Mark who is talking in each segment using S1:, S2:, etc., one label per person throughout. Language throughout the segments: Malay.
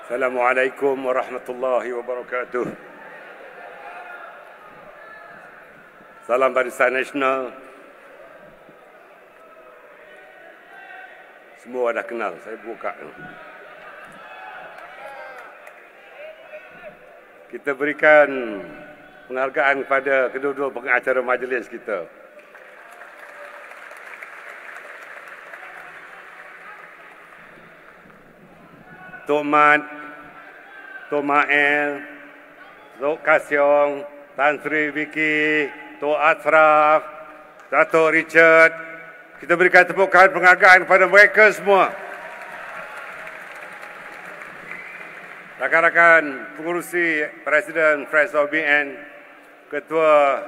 S1: Assalamualaikum warahmatullahi wabarakatuh. Salam Barisan Nasional. Semua dah kenal, saya buka. Kita berikan penghargaan kepada kedua-dua pengacara majlis kita. Tok Mat, Tok Mael, Tok Kasyong, Tan Sri Vicky, Tok Ashraf, Dato' Richard. Kita berikan tepukan penghargaan kepada mereka semua. Rakan-rakan pengurusi Presiden Friends of BN, Ketua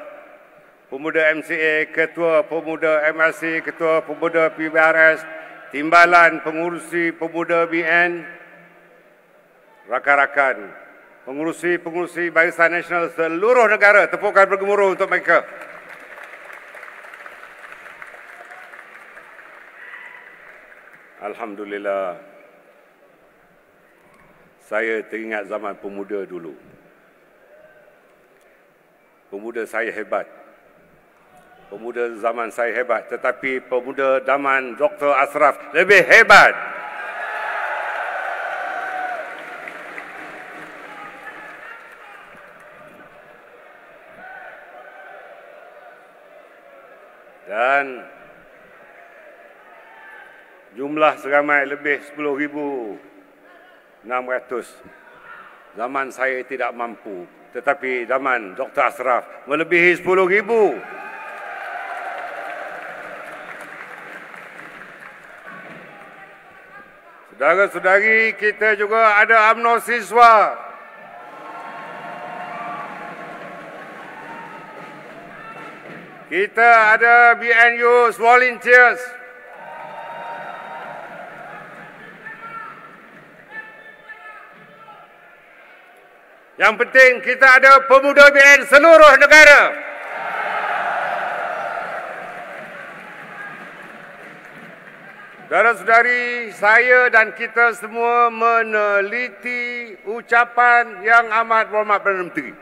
S1: Pemuda MCA, Ketua Pemuda MRC, Ketua Pemuda PBRS, Timbalan Pengurusi Pemuda BN, rakan-rakan pengurusi Barisan Nasional seluruh negara, tepukan bergemuruh untuk mereka. Alhamdulillah, saya teringat zaman pemuda dulu. Pemuda saya hebat. Pemuda zaman saya hebat, tetapi pemuda zaman Dr. Ashraf lebih hebat. Dan jumlah seramai lebih 10,600. Zaman saya tidak mampu, tetapi zaman Dr. Ashraf melebihi 10,000. Saudara-saudari, kita juga ada UMNO siswa. Kita ada BNU volunteers. Yang penting kita ada pemuda BN seluruh negara. Saudara-saudari, saya dan kita semua meneliti ucapan yang amat berhormat Perdana Menteri.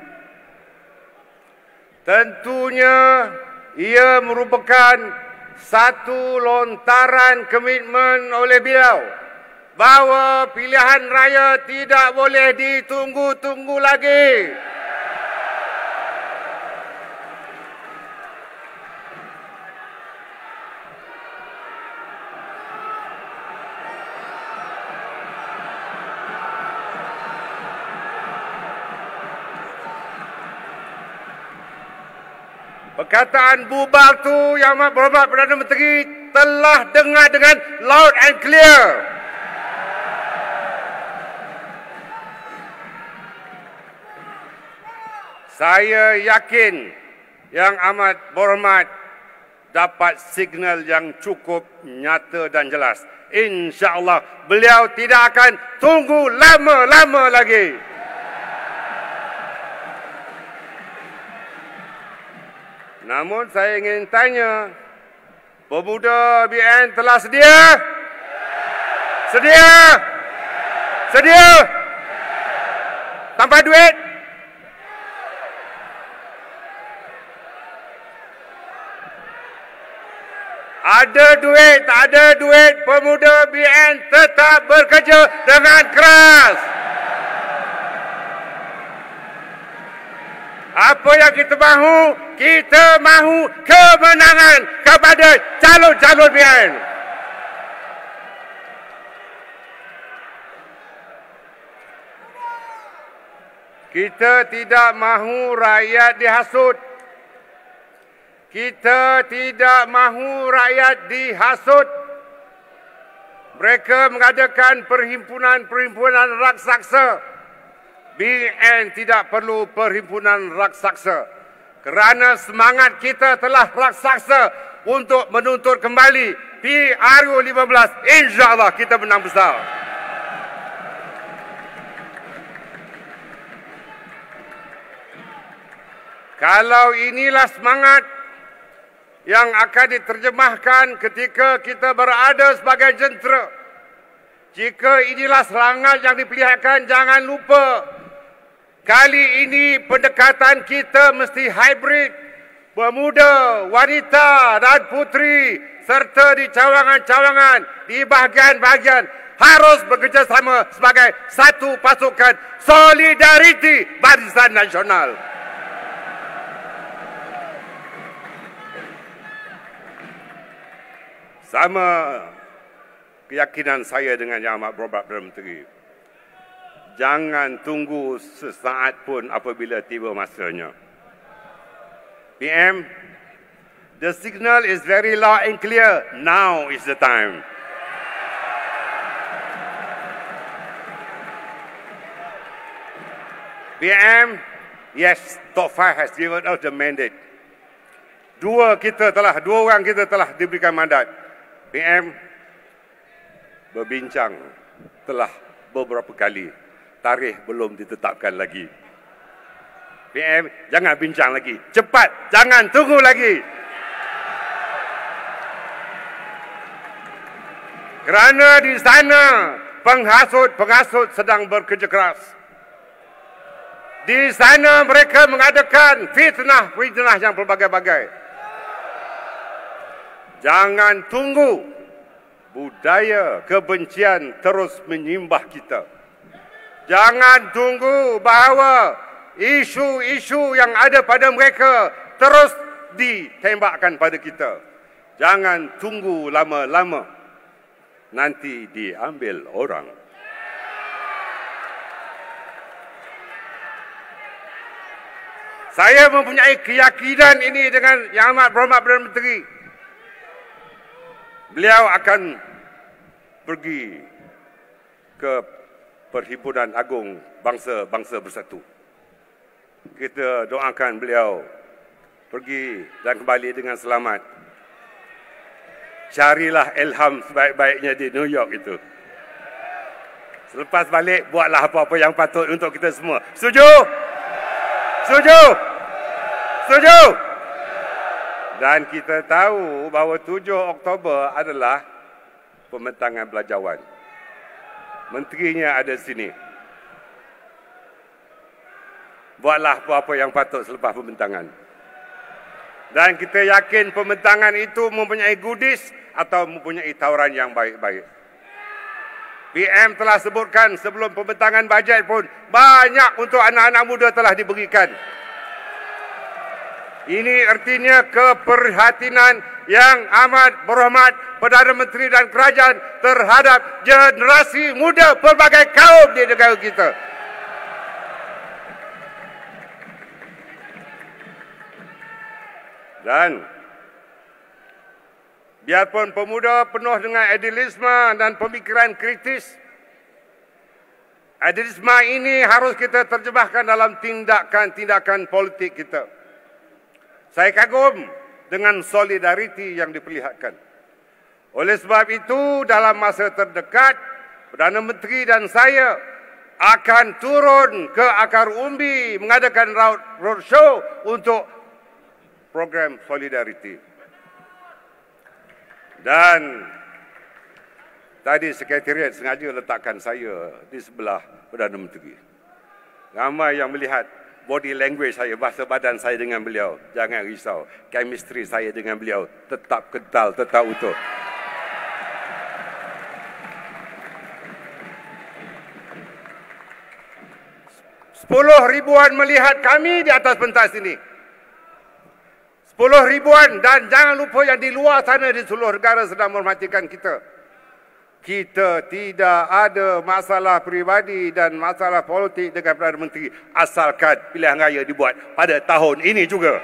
S1: Tentunya ia merupakan satu lontaran komitmen oleh beliau bahawa pilihan raya tidak boleh ditunggu-tunggu lagi. Perkataan bubar tu yang amat berhormat Perdana Menteri telah dengar dengan loud and clear. Saya yakin yang amat berhormat dapat signal yang cukup nyata dan jelas. InsyaAllah beliau tidak akan tunggu lama-lama lagi. Namun saya ingin tanya, pemuda BN telah sedia? Sedia? Sedia? Tanpa duit? Ada duit, tak ada duit, pemuda BN tetap bekerja dengan keras. Apa yang kita mahu? Kita mahu kemenangan kepada calon-calon BN. Kita tidak mahu rakyat dihasut. Kita tidak mahu rakyat dihasut. Mereka mengadakan perhimpunan-perhimpunan raksasa. BN tidak perlu perhimpunan raksasa. Kerana semangat kita telah raksasa untuk menuntut kembali PRU 15. InsyaAllah kita menang besar. Kalau inilah semangat yang akan diterjemahkan ketika kita berada sebagai jentera, Jika inilah serangan yang diperlihatkan, jangan lupa kali ini pendekatan kita mesti hybrid. Pemuda, wanita dan puteri serta di cawangan-cawangan, di bahagian-bahagian harus bekerjasama sebagai satu pasukan solidariti Barisan Nasional. Sama keyakinan saya dengan Yang Amat Berhormat Perdana Menteri. Jangan tunggu sesaat pun apabila tiba masanya. PM, the signal is very loud and clear. Now is the time. PM, yes, Top 5 has given us the mandate. Dua orang kita telah diberikan mandat. PM berbincang telah beberapa kali. Tarikh belum ditetapkan lagi. PM, jangan bincang lagi. Cepat, jangan tunggu lagi. Kerana di sana penghasut sedang bekerja keras. Di sana mereka mengadakan fitnah yang berbagai-bagai. Jangan tunggu budaya kebencian terus menyimbah kita. Jangan tunggu bahawa isu-isu yang ada pada mereka terus ditembakkan pada kita. Jangan tunggu lama-lama, nanti diambil orang. Saya mempunyai keyakinan ini dengan Yang Amat Berhormat Perdana Menteri. Beliau akan pergi ke Perhimpunan Agung Bangsa-Bangsa Bersatu. Kita doakan beliau pergi dan kembali dengan selamat. Carilah ilham sebaik-baiknya di New York itu. Selepas balik, buatlah apa-apa yang patut untuk kita semua. Setuju? Setuju? Setuju? Dan kita tahu bahawa 7 Oktober adalah pembentangan belanjawan. Menterinya ada di sini. Buatlah apa-apa yang patut selepas pembentangan. Dan kita yakin pembentangan itu mempunyai goodies atau mempunyai tawaran yang baik-baik. PM telah sebutkan sebelum pembentangan bajet pun banyak untuk anak-anak muda telah diberikan. Ini artinya keprihatinan yang amat berhormat Perdana Menteri dan Kerajaan terhadap generasi muda pelbagai kaum di negara kita. Dan biarpun pemuda penuh dengan idealisme dan pemikiran kritis, idealisme ini harus kita terjemahkan dalam tindakan-tindakan politik kita. Saya kagum dengan solidariti yang diperlihatkan. Oleh sebab itu, dalam masa terdekat, Perdana Menteri dan saya akan turun ke akar umbi mengadakan roadshow untuk program solidariti. Dan tadi sekretariat sengaja letakkan saya di sebelah Perdana Menteri. Ramai yang melihat body language saya, bahasa badan saya dengan beliau. Jangan risau, chemistry saya dengan beliau tetap kental, tetap utuh. Ribuan melihat kami di atas pentas ini. 10 ribuan, dan jangan lupa yang di luar sana di seluruh negara sedang menghormatikan kita. Kita tidak ada masalah peribadi dan masalah politik dengan Perdana Menteri asalkan pilihan raya dibuat pada tahun ini juga.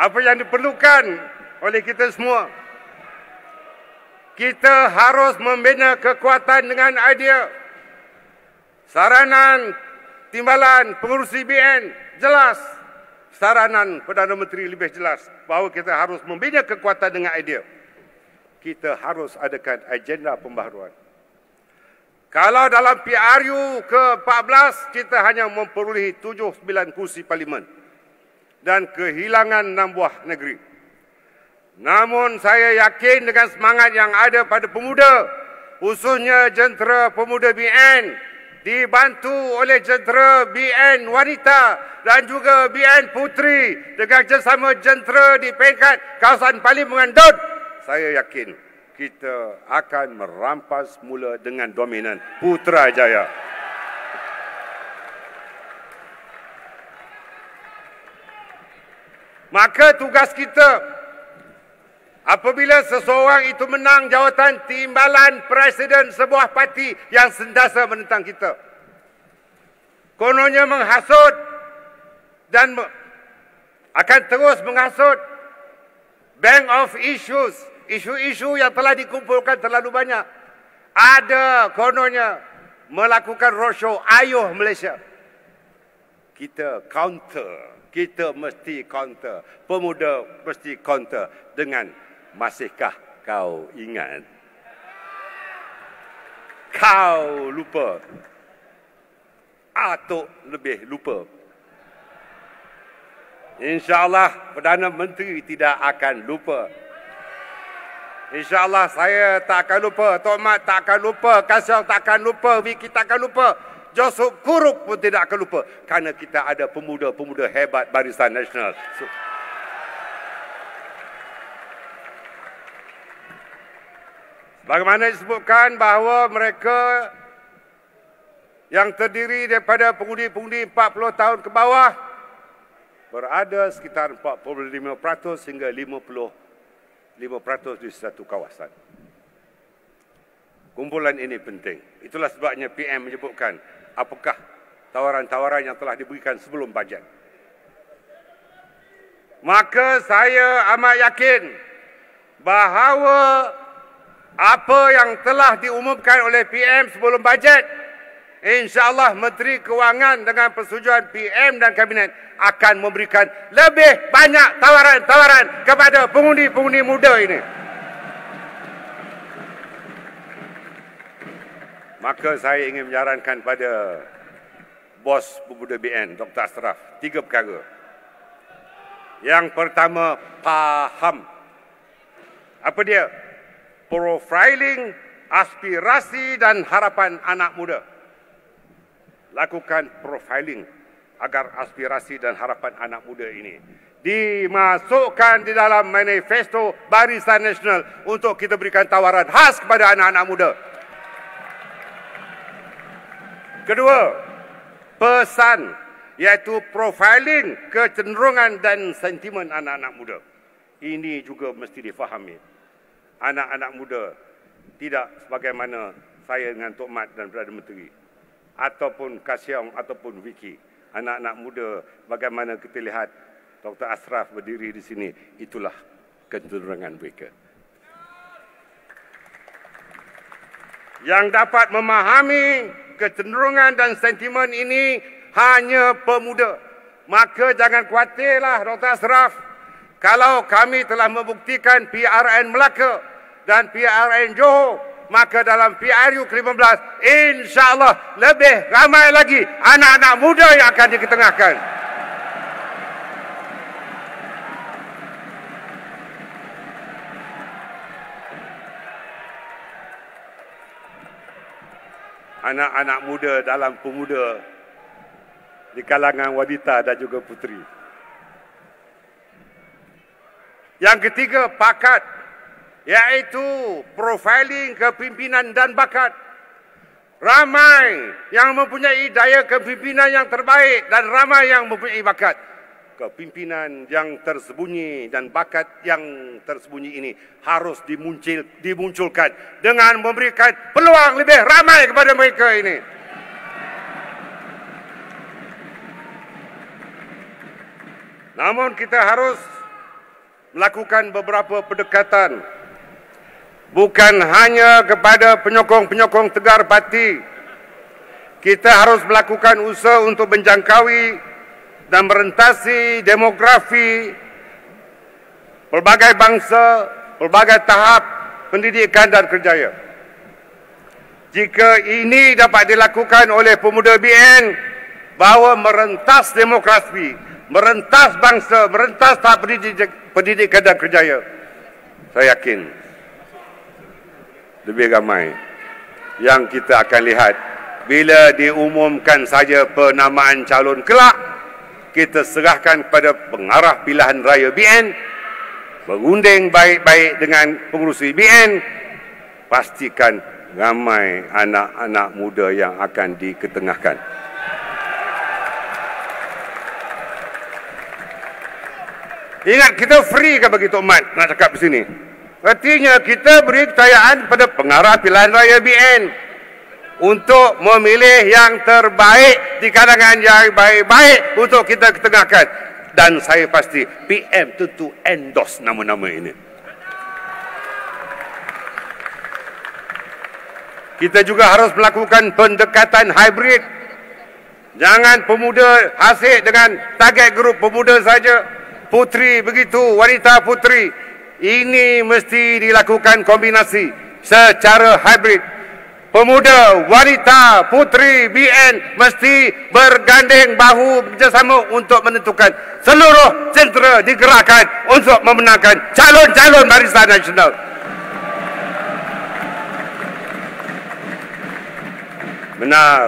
S1: Apa yang diperlukan oleh kita semua, kita harus membina kekuatan dengan idea. Saranan timbalan pengurusi BN jelas. Saranan Perdana Menteri lebih jelas bahawa kita harus membina kekuatan dengan idea. Kita harus adakan agenda pembaharuan. Kalau dalam PRU ke-14 kita hanya memperolehi 7-9 kursi parlimen. dan kehilangan 6 buah negeri. Namun saya yakin dengan semangat yang ada pada pemuda, khususnya jentera pemuda BN, dibantu oleh jentera BN wanita dan juga BN putri dengan kerjasama jentera di peringkat kawasan Parlimen Dut, saya yakin kita akan merampas mula dengan dominan Putrajaya. Maka tugas kita, apabila seseorang itu menang jawatan timbalan presiden sebuah parti yang sentiasa menentang kita, kononnya menghasut dan akan terus menghasut bank of issues, isu-isu yang telah dikumpulkan terlalu banyak. Ada kononnya melakukan roadshow ayuh Malaysia. Kita counter. Kita mesti counter. Pemuda mesti counter dengan masihkah kau ingat? Kau lupa. Atau lebih lupa. InsyaAllah Perdana Menteri tidak akan lupa. InsyaAllah saya tak akan lupa. Tok Mat tak akan lupa. Kasyang tak akan lupa. Vicky tak akan lupa. Joseph Kuruk pun tidak akan lupa. Kerana kita ada pemuda-pemuda hebat Barisan Nasional. Bagaimana disebutkan bahawa mereka yang terdiri daripada pengundi-pengundi 40 tahun ke bawah berada sekitar 45% hingga 55% di satu kawasan. Kumpulan ini penting. Itulah sebabnya PM menyebutkan apakah tawaran-tawaran yang telah diberikan sebelum bajet. Maka saya amat yakin bahawa apa yang telah diumumkan oleh PM sebelum bajet, insya-Allah Menteri Kewangan dengan persetujuan PM dan Kabinet akan memberikan lebih banyak tawaran-tawaran kepada pengundi-pengundi muda ini. Maka saya ingin menyarankan pada bos pemuda BN, Dr. Ashraf, 3 perkara. Yang pertama, faham. Apa dia? Profiling aspirasi dan harapan anak muda. Lakukan profiling agar aspirasi dan harapan anak muda ini dimasukkan di dalam manifesto Barisan Nasional untuk kita berikan tawaran khas kepada anak-anak muda. Kedua, pesan, iaitu profiling kecenderungan dan sentimen anak-anak muda. Ini juga mesti difahami. Anak-anak muda tidak sebagaimana saya dengan Tok Mat dan Perdana Menteri, ataupun Kasyong ataupun Vicky. Anak-anak muda, bagaimana kita lihat Dr. Ashraf berdiri di sini, itulah kecenderungan mereka. Yang dapat memahami kecenderungan dan sentimen ini hanya pemuda. Maka jangan khawatirlah Dr. Ashraf. Kalau kami telah membuktikan PRN Melaka dan PRN Johor, maka dalam PRU ke-15, insya-Allah lebih ramai lagi anak-anak muda yang akan diketengahkan. Anak-anak muda dalam pemuda di kalangan wanita dan juga puteri. Yang ketiga, bakat, iaitu profiling kepimpinan dan bakat. Ramai yang mempunyai daya kepimpinan yang terbaik dan ramai yang mempunyai bakat. Kepimpinan yang tersembunyi dan bakat yang tersembunyi ini harus dimunculkan dengan memberikan peluang lebih ramai kepada mereka ini. Namun kita harus melakukan beberapa pendekatan, bukan hanya kepada penyokong-penyokong tegar parti. Kita harus melakukan usaha untuk menjangkaui dan merentasi demografi pelbagai bangsa, pelbagai tahap pendidikan dan kerjaya. Jika ini dapat dilakukan oleh pemuda BN, bahawa merentas demografi, merentas bangsa, merentas tahap pendidikan dan kerjaya. Saya yakin lebih ramai yang kita akan lihat bila diumumkan saja penamaan calon kelak, kita serahkan kepada pengarah pilihan raya BN, berunding baik-baik dengan pengurusi BN, pastikan ramai anak-anak muda yang akan diketengahkan. Ingat, kita free kan bagi Tok Mat nak cakap di sini. Artinya kita beri kepercayaan kepada pengarah pilihan raya BN untuk memilih yang terbaik di kalangan yang baik-baik untuk kita ketengahkan. Dan saya pasti PM tentu endorse nama-nama ini. Kita juga harus melakukan pendekatan hybrid. Jangan pemuda asyik dengan target grup pemuda saja. Putri begitu, wanita putri. Ini mesti dilakukan kombinasi secara hybrid. Pemuda, wanita, putri, BN mesti bergandeng bahu bekerjasama untuk menentukan seluruh tentera digerakkan untuk memenangkan calon-calon Barisan Nasional. Benar,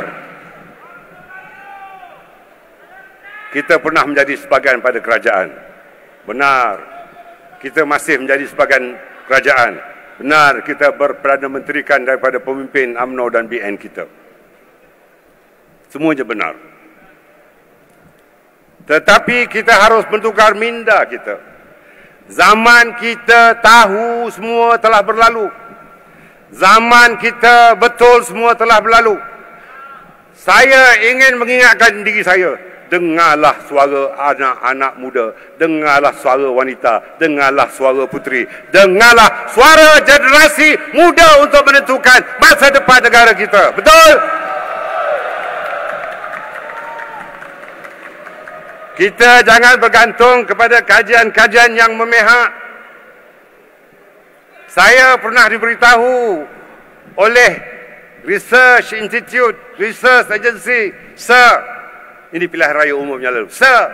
S1: kita pernah menjadi sebahagian pada kerajaan. Benar, kita masih menjadi sebahagian kerajaan. Benar, kita berperdana menterikan daripada pemimpin UMNO dan BN kita. Semuanya benar. Tetapi kita harus menukar minda kita. Zaman kita tahu semua telah berlalu. Zaman kita betul semua telah berlalu. Saya ingin mengingatkan diri saya, dengarlah suara anak-anak muda, dengarlah suara wanita, dengarlah suara puteri, dengarlah suara generasi muda untuk menentukan masa depan negara kita. Betul? Kita jangan bergantung kepada kajian-kajian yang memihak. Saya pernah diberitahu oleh Research Institute, Research Agency, Sir, ini pilihan raya umumnya lalu, Sir,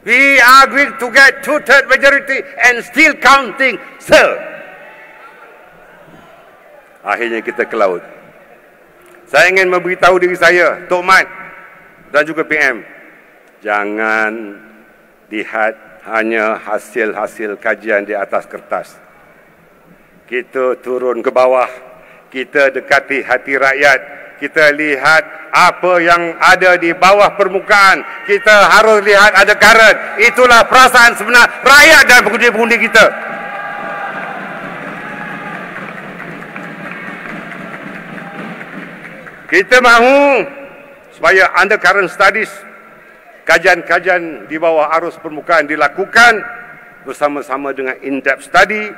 S1: we are going to get 2/3 majority and still counting, Sir. Akhirnya kita ke laut. Saya ingin memberitahu diri saya, Tok Mat dan juga PM, jangan lihat hanya hasil-hasil kajian di atas kertas. Kita turun ke bawah, kita dekati hati rakyat, kita lihat apa yang ada di bawah permukaan. Kita harus lihat ada current. Itulah perasaan sebenar rakyat dan pengundi-pengundi kita. Kita mahu supaya undercurrent studies, kajian-kajian di bawah arus permukaan dilakukan bersama-sama dengan in-depth study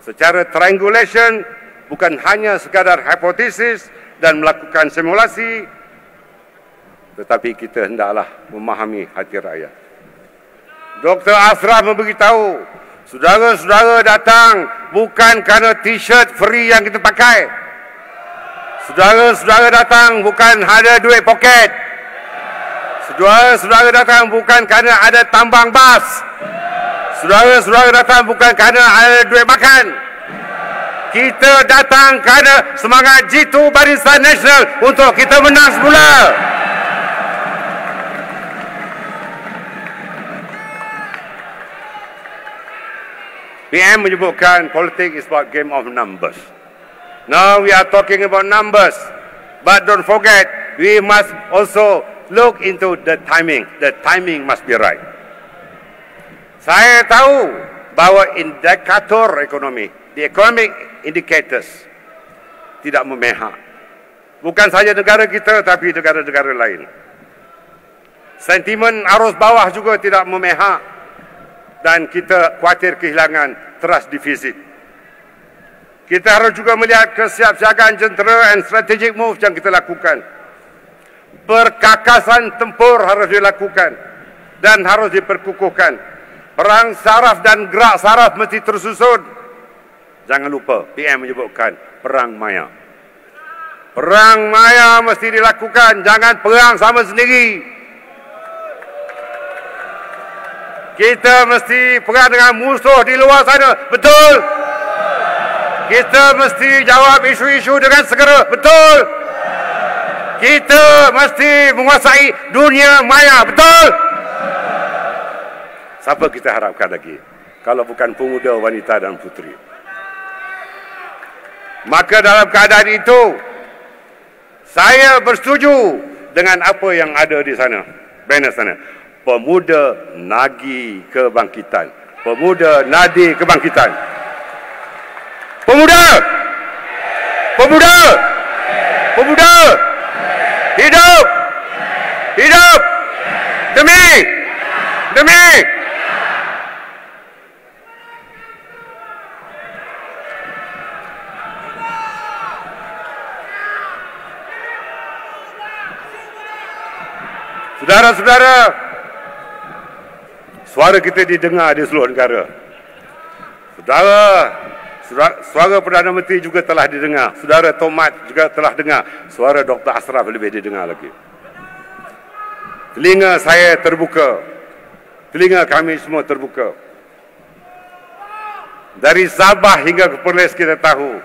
S1: secara triangulation, bukan hanya sekadar hipotesis dan melakukan simulasi, tetapi kita hendaklah memahami hati rakyat. Dr. Ashraf memberitahu, saudara-saudara datang bukan kerana t-shirt free yang kita pakai. Saudara-saudara datang bukan ada duit poket. Saudara-saudara datang bukan kerana ada tambang bas. Saudara-saudara datang bukan kerana ada duit makan. Kita datang kerana semangat jitu Barisan Nasional untuk kita menang semula. PM menyebutkan politik is about game of numbers. Now we are talking about numbers. But don't forget, we must also look into the timing. The timing must be right. Saya tahu bahawa indikator ekonomi, the economic indicators, tidak memihak. Bukan saja negara kita, tapi negara-negara lain. Sentimen arus bawah juga tidak memihak. Dan kita khawatir kehilangan trust deficit. Kita harus juga melihat kesiapsiagaan jentera and strategic move yang kita lakukan. Perkakasan tempur harus dilakukan dan harus diperkukuhkan. Perang saraf dan gerak saraf mesti tersusun. Jangan lupa, PM menyebutkan perang maya. Perang maya mesti dilakukan, jangan perang sama sendiri. Kita mesti perang dengan musuh di luar sana. Betul? Kita mesti jawab isu-isu dengan segera. Betul? Kita mesti menguasai dunia maya. Betul? Siapa kita harapkan lagi? Kalau bukan pemuda, wanita dan puteri. Maka dalam keadaan itu, saya bersetuju dengan apa yang ada di sana. Banner sana. Pemuda nagi kebangkitan. Pemuda nadi kebangkitan. Pemuda! Pemuda! Pemuda! Hidup! Hidup! Demi! Demi! Saudara-saudara, suara kita didengar di seluruh negara. Suara Perdana Menteri juga telah didengar. Saudara Tomat juga telah dengar. Suara Dr. Ashraf lebih didengar lagi. Telinga saya terbuka. Telinga kami semua terbuka. Dari Sabah hingga ke Perlis kita tahu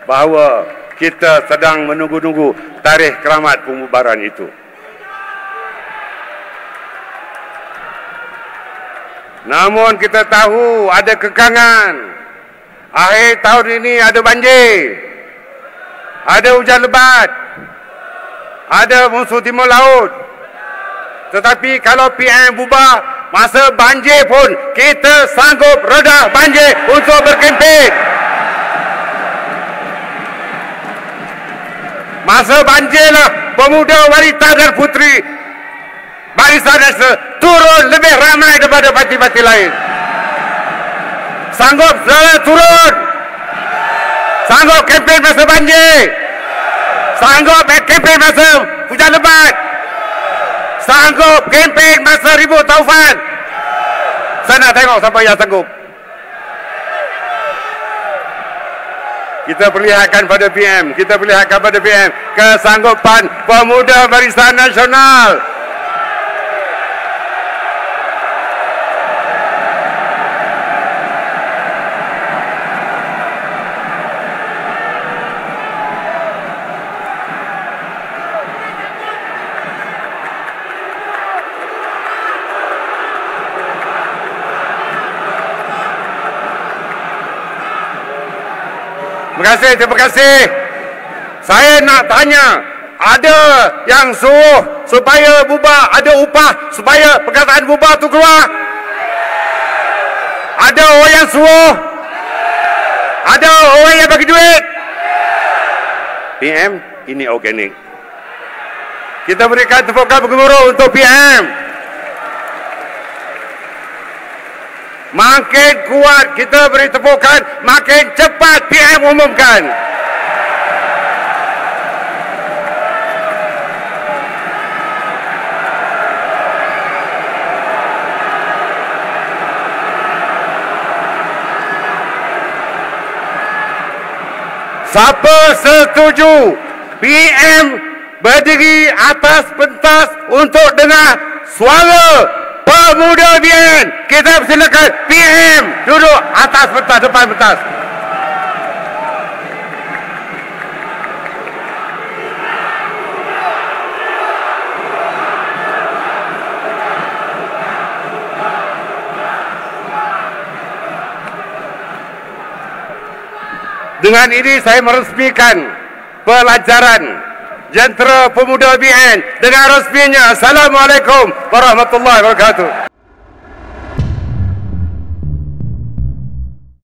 S1: bahawa kita sedang menunggu-nunggu tarikh keramat pembubaran itu. Namun kita tahu ada kekangan. Akhir tahun ini ada banjir. Ada hujan lebat. Ada musuh timur laut. Tetapi kalau PM bubar, masa banjir pun kita sanggup reda banjir untuk berkempen. Masa banjirlah pemuda, wanita dan puteri Barisan Nasional turun lebih ramai daripada parti-parti lain. Sanggup saudara turun. Sanggup kempen masa banjir. Sanggup kempen masa hujan lebat. Sanggup kempen masa ribut taufan. Saya nak tengok siapa yang sanggup. Kita perlihatkan pada PM. Kita perlihatkan pada PM kesanggupan pemuda Barisan Nasional. Terima kasih. Saya nak tanya, ada yang suruh supaya bubar, ada upah supaya perkataan bubar tu keluar? Ada orang yang suruh? Ada orang yang bagi duit? PM, ini organik. Kita berikan tepukan bergemuruh untuk PM. Makin kuat kita beri tepukan, makin cepat PM umumkan. Siapa setuju PM berdiri atas pentas untuk dengar suara pemuda BN? Kita persilakan PM duduk atas pentas, depan pentas. Dengan ini saya meresmikan pelajaran Jentera Pemuda BN dengan resminya. Assalamualaikum warahmatullahi wabarakatuh.